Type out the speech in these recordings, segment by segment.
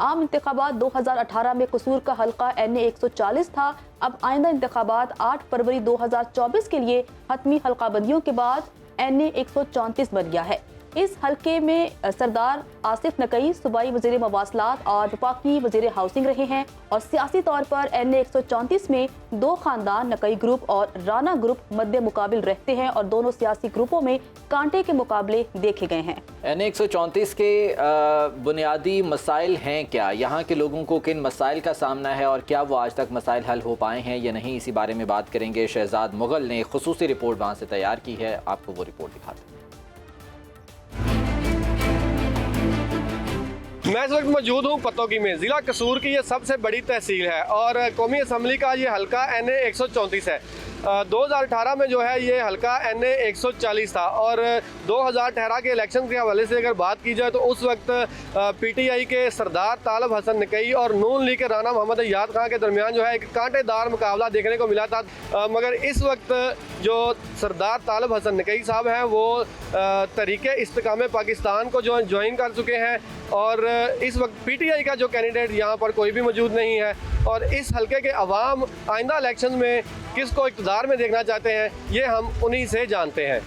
आम इंतखाबात 2018 में कसूर का हल्का NA 140 था। अब आइंदा इंतखाबात 8 फरवरी 2024 के लिए हतमी हल्काबंदियों के बाद NA 134 बन गया है। इस हल्के में सरदार आसिफ नकई सूबाई वज़ीर मवासलात और वफाकी वज़ीर हाउसिंग रहे हैं और सियासी तौर पर NA 134 में दो खानदान नकई ग्रुप और राना ग्रुप मध्य मुकाबिल रहते हैं और दोनों सियासी ग्रुपों में कांटे के मुकाबले देखे गए हैं। NA 134 के बुनियादी मसाइल हैं क्या? यहाँ के लोगों को किन मसाइल का सामना है और क्या वो आज तक मसाइल हल हो पाए हैं या नहीं, इसी बारे में बात करेंगे। शहजाद मुगल ने खुसूसी रिपोर्ट वहाँ से तैयार की है, आपको वो रिपोर्ट दिखाते हैं। मैं इस वक्त मौजूद हूँ पतोगी में। ज़िला कसूर की ये सबसे बड़ी तहसील है और कौमी असम्बली का ये हल्का NA 134 है। 2018 में जो है ये हल्का NA 140 था और 2018 के इलेक्शन के हवाले से अगर बात की जाए तो उस वक्त PTI के सरदार तालब हसन नकई और नून लीग के राना मोहम्मद अय्याद खान के दरमियान जो है एक कांटेदार मुकाबला देखने को मिला था। मगर इस वक्त जो सरदार तालब हसन नकई साहब हैं वो तरीके इस्तेकाम पाकिस्तान को जो ज्वाइन कर चुके हैं और इस वक्त PTI का जो कैंडिडेट यहाँ पर कोई भी मौजूद नहीं है और इस हल्के के अवाम आइंदा इलेक्शन में किसको इक़्तिदार में देखना चाहते हैं ये हम उन्हीं से जानते हैं।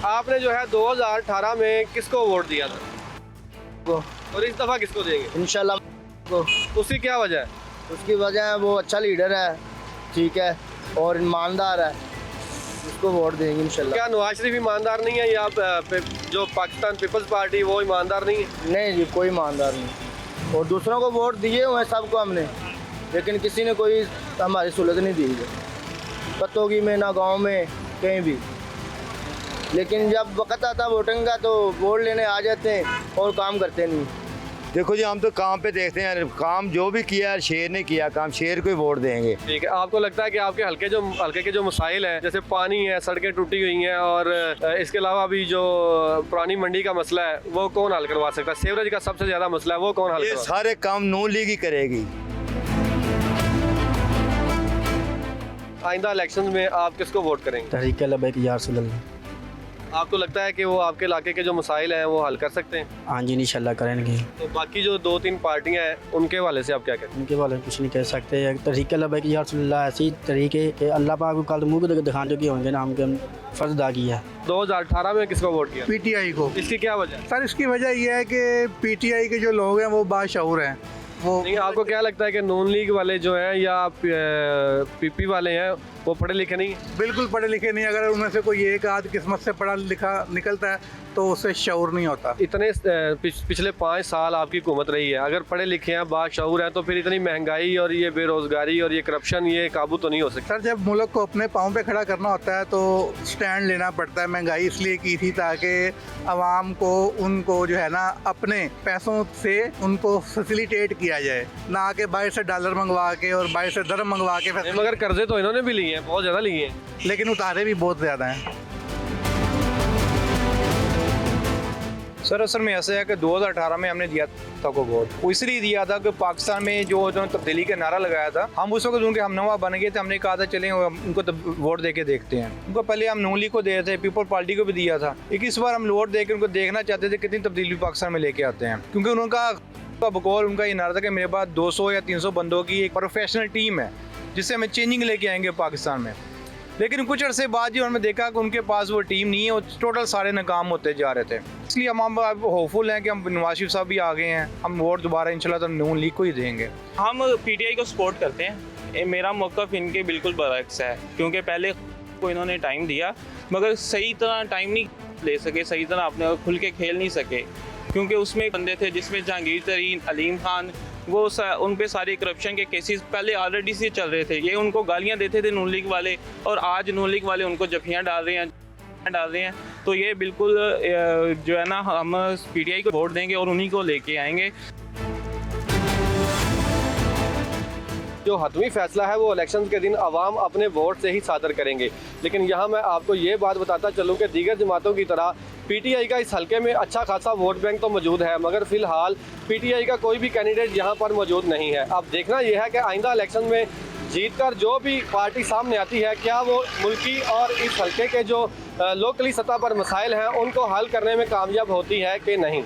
आपने जो है 2018 में किसको वोट दिया था और इस दफ़ा किसको देंगे? इंशाल्लाह। उसकी क्या वजह है? उसकी वजह है वो अच्छा लीडर है, ठीक है, और ईमानदार है, उसको वोट देंगे इंशाल्लाह। क्या नवाज शरीफ ईमानदार नहीं है या जो पाकिस्तान पीपल्स पार्टी वो ईमानदार नहीं है? नहीं जी, कोई ईमानदार नहीं। और दूसरों को वोट दिए हुए सबको हमने, लेकिन किसी ने कोई हमारी सहूलत नहीं दी है, पतोगी में ना गांव में कहीं भी। लेकिन जब वक्त आता वोटिंग का तो वोट लेने आ जाते हैं और काम करते नहीं। देखो जी, हम तो काम पे देखते हैं, काम जो भी किया शेर ने किया काम, शेर को ही वोट देंगे। ठीक है, आपको लगता है कि आपके हल्के के जो मसाइल हैं, जैसे पानी है, सड़कें टूटी हुई हैं और इसके अलावा भी जो पुरानी मंडी का मसला है वो कौन हल करवा सकता है? सीवरेज का सबसे ज़्यादा मसला है वो कौन हल करवा? सारे काम नून लीग ही करेगी। आइंदा इलेक्शन में आप किसको वोट करेंगे? तहरीक लबैक या रसूल अल्लाह। आपको लगता है कि वो आपके इलाके के जो मसाइल हैं वो हल कर सकते हैं? हाँ जी, इंशाल्लाह करेंगे। तो बाकी जो 2-3 पार्टियां हैं उनके हवाले से आप क्या कहते हैं? उनके बारे में कुछ नहीं कह सकते। तहरीक लबैक या रसूल अल्लाह ऐसी तरीके के अल्लाह पाक को कल मुँह को दिखाने के होंगे ना, हमके फ़र्ज अदा किया है। 2018 में किसको वोट किया? PTI को। इसकी क्या वजह है? सर इसकी वजह यह है कि PTI के जो लोग हैं वो बाशऊर हैं। वो नहीं, आपको क्या लगता है कि नून लीग वाले जो हैं या PP वाले हैं वो पढ़े लिखे नहीं? बिल्कुल पढ़े लिखे नहीं। अगर उनमें से कोई एक आध किस्मत से पढ़ा लिखा निकलता है तो उससे शऊर नहीं होता। इतने पिछले 5 साल आपकी हुकूमत रही है, अगर पढ़े लिखे हैं, बाशऊर हैं, तो फिर इतनी महंगाई और ये बेरोज़गारी और ये करप्शन ये काबू तो नहीं हो सकता? सर जब मुल्क को अपने पाँव पे खड़ा करना होता है तो स्टैंड लेना पड़ता है। महंगाई इसलिए की थी ताकि आवाम को उनको जो है ना अपने पैसों से उनको फैसिलिटेट किया जाए, ना कि बाहर से डॉलर मंगवा के और बाहर से दरम मंगवा के। मगर कर्जे तो इन्होंने भी लिए हैं, बहुत ज़्यादा लिए हैं, लेकिन उतारे भी बहुत ज़्यादा हैं। सर असल में ऐसा है कि 2018 में हमने दिया था को वोट, वो इसलिए दिया था कि पाकिस्तान में जो तब्दीली का नारा लगाया था, हम उस वक्त उनके हमनवा बन गए थे। हमने कहा था चलें उनको वोट दे के देखते हैं। उनको पहले हम नून लीग को दे रहे थे, पीपल पार्टी को भी दिया था, लेकिन इस बार हम वोट दे के उनको देखना चाहते थे कितनी तब्दीली पाकिस्तान में लेके आते हैं। क्योंकि उनका बकौल उनका ये नारा था कि मेरे पास 200 या 300 बंदों की एक प्रोफेशनल टीम है जिससे हमें चेंजिंग लेके आएंगे पाकिस्तान में। लेकिन कुछ अरसे बाद जो हमें देखा कि उनके पास वो टीम नहीं है, वो टोटल सारे नाकाम होते जा रहे थे। इसलिए हम होपफुल हैं कि हम नवाज शरीफ साहब भी आ गए हैं, हम वोट दोबारा इंशाल्लाह तो नून लीग को ही देंगे। हम PTI को सपोर्ट करते हैं। मेरा मौक़िफ़ इनके बिल्कुल बरअक्स है, क्योंकि पहले को इन्होंने टाइम दिया मगर सही तरह टाइम नहीं ले सके, सही तरह अपने खुल के खेल नहीं सके, क्योंकि उसमें बंदे थे जिसमें जहांगीर तरीन, अलीम खान, वो उन पे सारे करप्शन के केसेस पहले ऑलरेडी से चल रहे थे। ये उनको गालियां देते थे नून लीग वाले, और आज नून लीग वाले उनको जफियाँ डाल रहे हैं। तो ये बिल्कुल जो है ना, हम PTI को वोट देंगे और उन्हीं को लेके आएंगे। जो हतमी फैसला है वो इलेक्शन के दिन अवाम अपने वोट से ही सादर करेंगे। लेकिन यहाँ मैं आपको ये बात बताता चलूँ कि दीगर जमातों की तरह PTI का इस हल्के में अच्छा खासा वोट बैंक तो मौजूद है, मगर फ़िलहाल PTI का कोई भी कैंडिडेट यहाँ पर मौजूद नहीं है। अब देखना यह है कि आइंदा इलेक्शन में जीतकर जो भी पार्टी सामने आती है, क्या वो मुल्की और इस हल्के के जो लोकली सतह पर मसाइल हैं उनको हल करने में कामयाब होती है कि नहीं।